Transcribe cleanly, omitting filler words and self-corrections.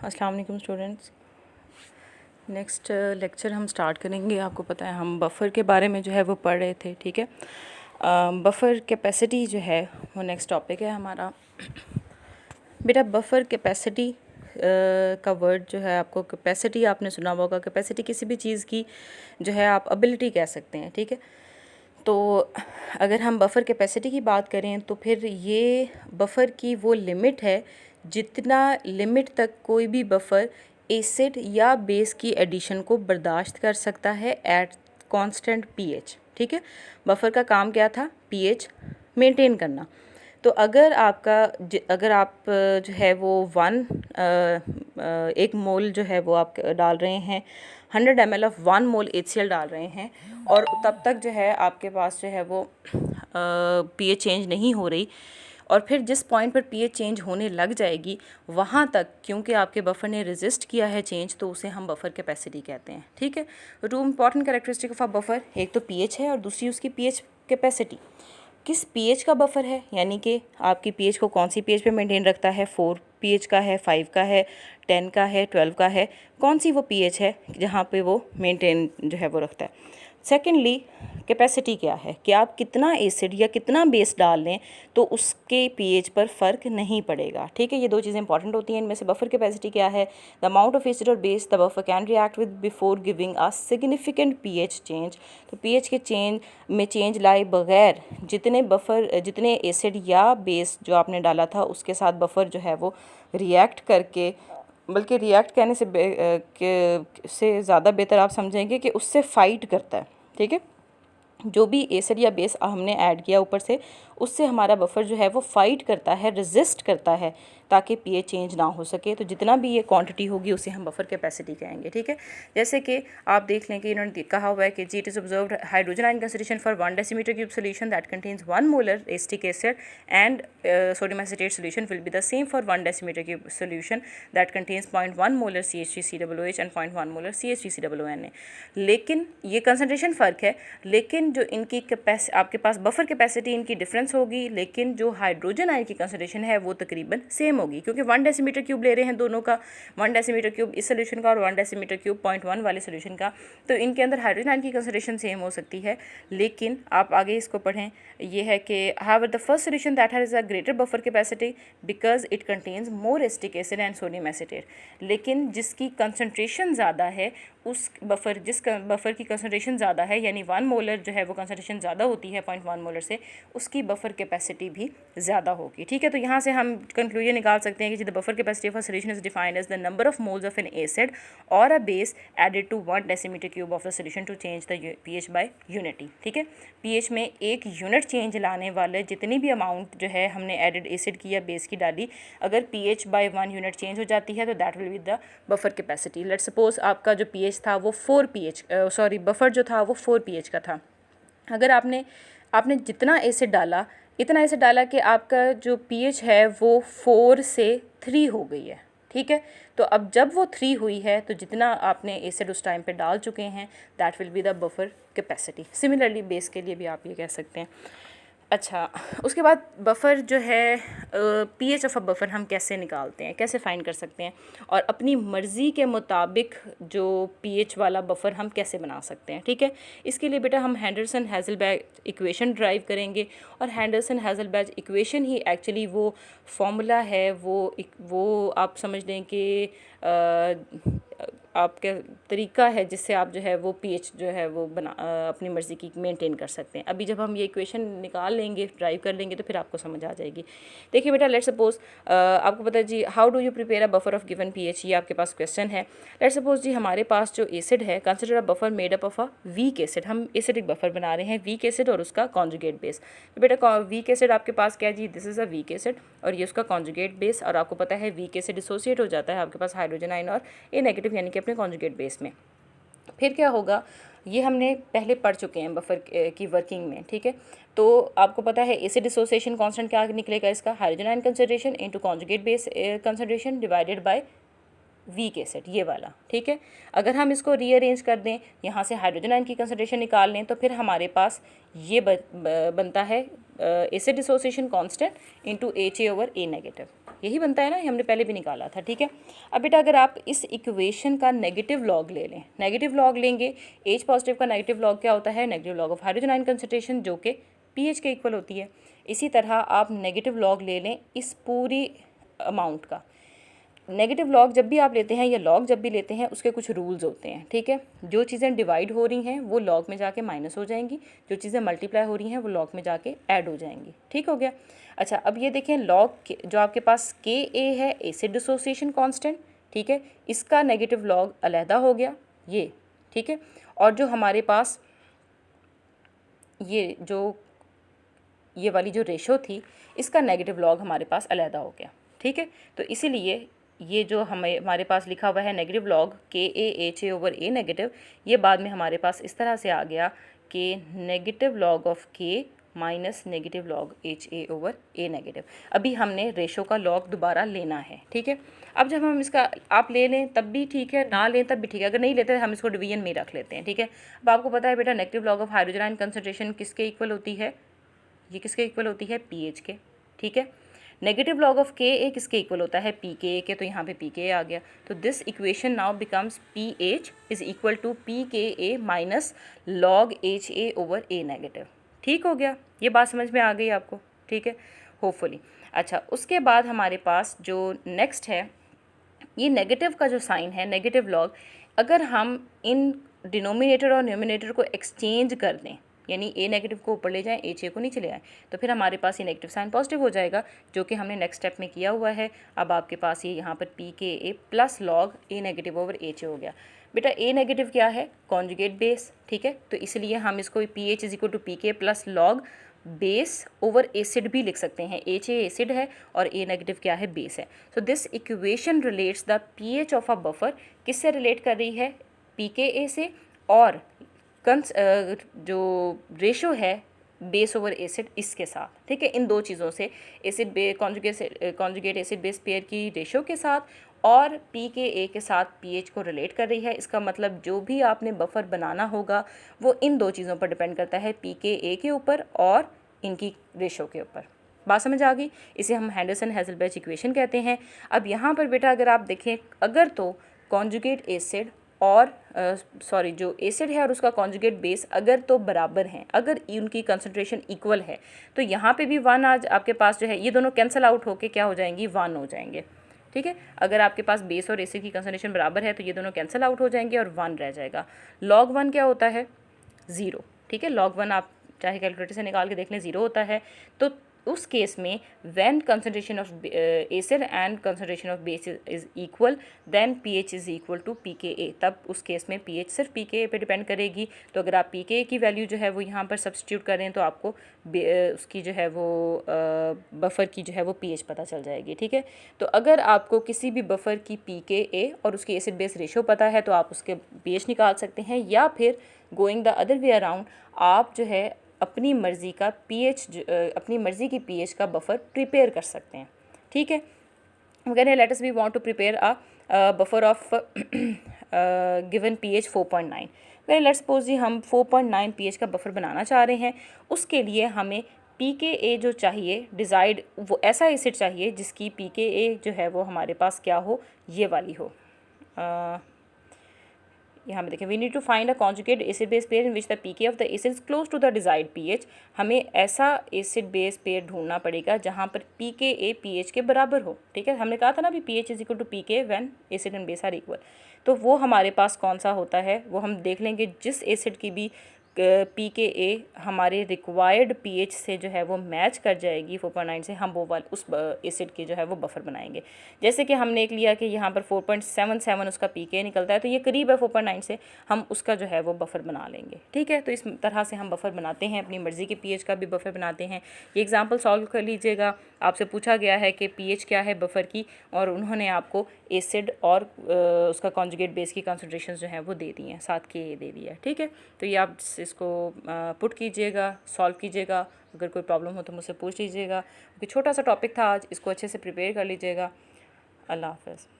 अस्सलाम वालेकुम students. Next lecture हम स्टार्ट करेंगे। आपको पता है हम बफ़र के बारे में जो है वो पढ़ रहे थे, ठीक है। बफ़र कैपेसिटी जो है वो नेक्स्ट टॉपिक है हमारा। बेटा बफ़र कैपेसिटी का वर्ड जो है, आपको कैपेसिटी आपने सुना होगा। कैपेसिटी किसी भी चीज़ की जो है आप एबिलिटी कह सकते हैं, ठीक है। तो अगर हम बफ़र कैपेसिटी की बात करें तो फिर ये बफ़र की वो लिमिट है जितना लिमिट तक कोई भी बफ़र एसिड या बेस की एडिशन को बर्दाश्त कर सकता है एट कांस्टेंट पीएच, ठीक है। बफ़र का काम क्या था? पीएच मेंटेन करना। तो अगर अगर आप जो है वो एक मोल जो है वो आप डाल रहे हैं, 100 ml ऑफ 1 मोल HCl डाल रहे हैं और तब तक जो है आपके पास जो है वो पीएच चेंज नहीं हो रही, और फिर जिस पॉइंट पर पीएच चेंज होने लग जाएगी वहाँ तक क्योंकि आपके बफ़र ने रेजिस्ट किया है चेंज, तो उसे हम बफ़र कैपेसिटी कहते हैं, ठीक है। Two important characteristic of a buffer, एक तो पीएच है और दूसरी उसकी पीएच कैपेसिटी। किस पीएच का बफ़र है, यानी कि आपकी पीएच को कौन सी पीएच पे मेंटेन रखता है, 4 पीएच का है, 5 का है, 10 का है, 12 का है, कौन सी वो पीएच है जहाँ पे वो मेंटेन जो है वो रखता है। सेकेंडली कैपेसिटी क्या है कि आप कितना एसिड या कितना बेस डाल लें तो उसके पीएच पर फ़र्क नहीं पड़ेगा, ठीक है। ये दो चीज़ें इंपॉर्टेंट होती हैं। इनमें से बफ़र कैपेसिटी क्या है? द अमाउंट ऑफ एसिड और base the buffer can react with before giving a significant pH change. तो पीएच के चेंज लाए बगैर जितने एसिड या बेस जो आपने डाला था उसके साथ बफ़र जो है वो रिएक्ट करके, बल्कि रिएक्ट कहने से ज़्यादा बेहतर आप समझेंगे कि उससे फ़ाइट करता है, ठीक है। जो भी एसिड या बेस हमने ऐड किया ऊपर से, उससे हमारा बफ़र जो है वो फ़ाइट करता है, रेजिस्ट करता है ताकि पीएच चेंज ना हो सके। तो जितना भी ये क्वांटिटी होगी उसे हम बफ़र कैपेसिटी कहेंगे, ठीक है। जैसे कि आप देख लें कि इन्होंने कहा हुआ है कि जी it is observed hydrogen ion concentration for 1 decimetre cube solution that contains 1 molar acetic acid and sodium acetate solution will be the same for 1 decimetre cube solution that contains 0.1 molar CH3COOH and 0.1 molar CH3COONA। लेकिन ये concentration फ़र्क है, लेकिन जो इनकी आपके पास buffer capacity इनकी difference होगी, लेकिन जो हाइड्रोजन आयन की कंसंट्रेशन है वो तकरीबन सेम होगी, क्योंकि 1 डेसीमीटर क्यूब ले रहे हैं दोनों का, 1 डेसीमीटर क्यूब इस सोल्यूशन का और 1 डेसीमीटर क्यूब 0.1 वाले सोल्यूशन का। तो इनके अंदर हाइड्रोजन आयन की कंसंट्रेशन सेम हो सकती है, लेकिन आप आगे इसको पढ़ें। ये है कि however the first solution that has a greater buffer capacity because it contains more acetic acid and sodium acetate. लेकिन जिसकी कंसंट्रेशन ज़्यादा है उस बफ़र की कंसंट्रेशन ज़्यादा है, यानी 1 मोलर जो है वो कंसंट्रेशन ज़्यादा होती है 0.1 मोलर से, उसकी बफ़र कैपेसिटी भी ज़्यादा होगी, ठीक है। तो यहाँ से हम कंक्लूजन निकाल सकते हैं कि the buffer capacity of a solution is defined as the number of moles of an acid और a base added to 1 decimetre cube of the solution to change the pH by unity, ठीक है। PH में 1 unit change लाने वाले जितनी भी amount जो है हमने एडेड एसिड की या बेस की डाली, अगर पीएच बाय 1 यूनिट चेंज हो जाती है तो that will be the buffer capacity. Let's suppose आपका जो पीएच था वो 4 पीएच बफ़र जो था वो 4 पीएच का था। अगर आपने जितना एसिड डाला, इतना एसिड डाला कि आपका जो पीएच है वो 4 से 3 हो गई है, ठीक है। तो अब जब वो 3 हुई है तो जितना आपने एसिड उस टाइम पे डाल चुके हैं that will be the buffer capacity. Similarly base के लिए भी आप ये कह सकते हैं। अच्छा, उसके बाद बफ़र जो है पीएच ऑफ अ बफ़र हम कैसे निकालते हैं, कैसे फाइंड कर सकते हैं, और अपनी मर्ज़ी के मुताबिक जो पीएच वाला बफ़र हम कैसे बना सकते हैं, ठीक है। इसके लिए बेटा हम हैंडरसन हेज़लबैच इक्वेशन ड्राइव करेंगे, और हैंडरसन हेज़लबैच इक्वेशन ही एक्चुअली वो फॉर्मूला है, वो आप समझ लें कि आपका तरीका है जिससे आप जो है वो पीएच जो है वो अपनी मर्ज़ी की मेंटेन कर सकते हैं। अभी जब हम ये इक्वेशन निकाल लेंगे, ड्राइव कर लेंगे, तो फिर आपको समझ आ जाएगी। देखिए बेटा, लेट्स सपोज आपको पता है जी how do you prepare a buffer of given pH, ये आपके पास क्वेश्चन है। लेट्स सपोज जी हमारे पास जो एसिड है, consider a buffer made up of a weak acid. हम एसिडिक बफर बना रहे हैं, वीक एसिड और उसका कॉन्जुगेट बेस। तो बेटा वीक एसिड आपके पास क्या है जी, this is a weak acid और ये उसका कॉन्जुगेट बेस, और आपको पता है वीक एसिड डिसोसिएट हो जाता है आपके पास हाइड्रोजन आयन और ए नेगेटिव यानी कि अपने कॉन्जुगेट बेस में। फिर क्या होगा, ये हमने पहले पढ़ चुके हैं बफर की वर्किंग में, ठीक है। तो आपको पता है एसिड डिसोसिएशन कांस्टेंट क्या निकलेगा इसका, hydrogen ion concentration into conjugate base concentration divided by weak acid, ये वाला, ठीक है। अगर हम इसको रीअरेंज कर दें, यहाँ से हाइड्रोजन आयन की कंसंट्रेशन निकाल लें, तो फिर हमारे पास ये बनता है acid dissociation constant into HA over A negative. यही बनता है ना, हमने पहले भी निकाला था, ठीक है। अब बेटा अगर आप इस इक्वेशन का नेगेटिव लॉग ले लें, नेगेटिव लॉग लेंगे, H पॉजिटिव का नेगेटिव लॉग क्या होता है, negative log of hydrogen ion concentration, जो कि pH के इक्वल होती है। इसी तरह आप नेगेटिव लॉग ले लें इस पूरी अमाउंट का। नेगेटिव लॉग जब भी आप लेते हैं या लॉग जब भी लेते हैं उसके कुछ रूल्स होते हैं, ठीक है। जो चीज़ें डिवाइड हो रही हैं वो लॉग में जाके माइनस हो जाएंगी, जो चीज़ें मल्टीप्लाई हो रही हैं वो लॉग में जाके ऐड हो जाएंगी, ठीक हो गया। अच्छा, अब ये देखें लॉग जो आपके पास Ka है, एसिड डिसोसिएशन कांस्टेंट, ठीक है, इसका नेगेटिव लॉग अलहदा हो गया ये, ठीक है। और जो हमारे पास ये वाली जो रेशो थी इसका नेगेटिव लॉग हमारे पास अलहदा हो गया, ठीक है। तो इसीलिए ये जो हमारे पास लिखा हुआ है नेगेटिव लॉग KaHA/A नेगेटिव, ये बाद में हमारे पास इस तरह से आ गया कि negative log of K minus negative log HA/A negative. अभी हमने रेशो का लॉग दोबारा लेना है, ठीक है। अब जब हम इसका आप ले लें तब भी ठीक है, ना लें तब भी ठीक है, अगर नहीं लेते हम इसको डिवीजन में रख लेते हैं, ठीक है। अब आपको पता है बेटा negative log of hydrogen ion concentration किसके इक्वल होती है, ये किसके इक्वल होती है, pH के, ठीक है। नेगेटिव लॉग ऑफ Ka किसके इक्वल होता है, pKa के, तो यहाँ पे pKa आ गया। तो this equation now becomes pH is equal to pKa minus log HA/A negative, ठीक हो गया। ये बात समझ में आ गई आपको, ठीक है, होपफुली। अच्छा, उसके बाद हमारे पास जो नेक्स्ट है, ये नेगेटिव का जो साइन है, नेगेटिव लॉग, अगर हम इन डिनोमिनेटर और न्यूमिनेटर को एक्सचेंज कर दें, यानी A नेगेटिव को ऊपर ले जाएं, HA को नीचे ले आएँ, तो फिर हमारे पास ये नेगेटिव साइन पॉजिटिव हो जाएगा, जो कि हमने नेक्स्ट स्टेप में किया हुआ है। अब आपके पास ये यहाँ पर pKa plus log A negative over HA हो गया। बेटा A नेगेटिव क्या है, कॉन्जुगेट बेस, ठीक है, तो इसलिए हम इसको pH is equal to pK plus log base over acid भी लिख सकते हैं। HA एसिड है और A नेगेटिव क्या है, बेस है। So this equation relates the pH of a buffer, किससे रिलेट कर रही है, pKa से, और जो रेशो है बेस ओवर एसिड इसके साथ, ठीक है, इन दो चीज़ों से, acid conjugate acid base pair की रेशो के साथ और pKa के साथ pH को रिलेट कर रही है। इसका मतलब जो भी आपने बफर बनाना होगा वो इन दो चीज़ों पर डिपेंड करता है, pKa के ऊपर और इनकी रेशो के ऊपर। बात समझ आ गई, इसे हम हैंडरसन हेज़लबैच इक्वेशन कहते हैं। अब यहाँ पर बेटा अगर आप देखें, अगर तो कॉन्जुगेट एसिड और जो एसिड है और उसका कॉन्जुगेट बेस अगर तो बराबर हैं, अगर उनकी कंसंट्रेशन इक्वल है, तो यहाँ पे भी 1 आज आपके पास जो है ये दोनों कैंसिल आउट होके क्या हो जाएंगी, 1 हो जाएंगे, ठीक है। अगर आपके पास बेस और एसिड की कंसंट्रेशन बराबर है तो ये दोनों कैंसिल आउट हो जाएंगे और 1 रह जाएगा। लॉग 1 क्या होता है, 0, ठीक है। लॉग 1 आप चाहे कैलकुलेटर से निकाल के देख लें, 0 होता है। तो उस केस में when concentration of acid and concentration of base is equal, then pH is equal to pKa, तब उस केस में pH सिर्फ pKa पे डिपेंड करेगी। तो अगर आप pKa की वैल्यू जो है वो यहाँ पर सब्स्टिट्यूट करें तो आपको उसकी जो है वो बफ़र की जो है वो pH पता चल जाएगी, ठीक है। तो अगर आपको किसी भी बफ़र की pKa और उसकी एसिड बेस रेशो पता है तो आप उसके pH निकाल सकते हैं, या फिर going the other way around आप जो है अपनी मर्ज़ी का pH अपनी मर्ज़ी की pH का बफ़र प्रिपेयर कर सकते हैं, ठीक है। हम कह रहे हैं let us we want to prepare a buffer of given pH 4.9। Well let's suppose जी हम 4.9 pH का बफ़र बनाना चाह रहे हैं। उसके लिए हमें pKa जो चाहिए डिज़ाइड, वो ऐसा एसिड चाहिए जिसकी pKa जो है वो हमारे पास क्या हो, ये वाली हो। यहाँ पे देखें, we need to find a conjugate acid base pair in which the pK of the acid is close to the desired pH। हमें ऐसा एसिड बेस पेयर ढूंढना पड़ेगा जहाँ पर pKa pH के बराबर हो, ठीक है। हमने कहा था ना भी pH is equal to pK when acid and base are equal. तो वो हमारे पास कौन सा होता है, वो हम देख लेंगे जिस एसिड की भी pKa हमारे रिक्वायर्ड pH से जो है वो मैच कर जाएगी 4.9 से, हम वो उस एसिड की जो है वो बफ़र बनाएंगे। जैसे कि हमने एक लिया कि यहाँ पर 4.77 उसका pKa निकलता है, तो ये करीब है 4.9 से, हम उसका जो है वो बफ़र बना लेंगे, ठीक है। तो इस तरह से हम बफ़र बनाते हैं, अपनी मर्ज़ी के pH का भी बफ़र बनाते हैं। ये एग्जाम्पल सॉल्व कर लीजिएगा। आपसे पूछा गया है कि pH क्या है बफ़र की, और उन्होंने आपको एसिड और उसका कॉन्जुगेट बेस की कंसंट्रेशन जो है वो दे दी हैं, साथ के दे दिया है, ठीक है। तो ये आप इसको पुट कीजिएगा, सॉल्व कीजिएगा। अगर कोई प्रॉब्लम हो तो मुझसे पूछ लीजिएगा, क्योंकि छोटा सा टॉपिक था आज, इसको अच्छे से प्रिपेयर कर लीजिएगा। अल्लाह हाफ़िज़।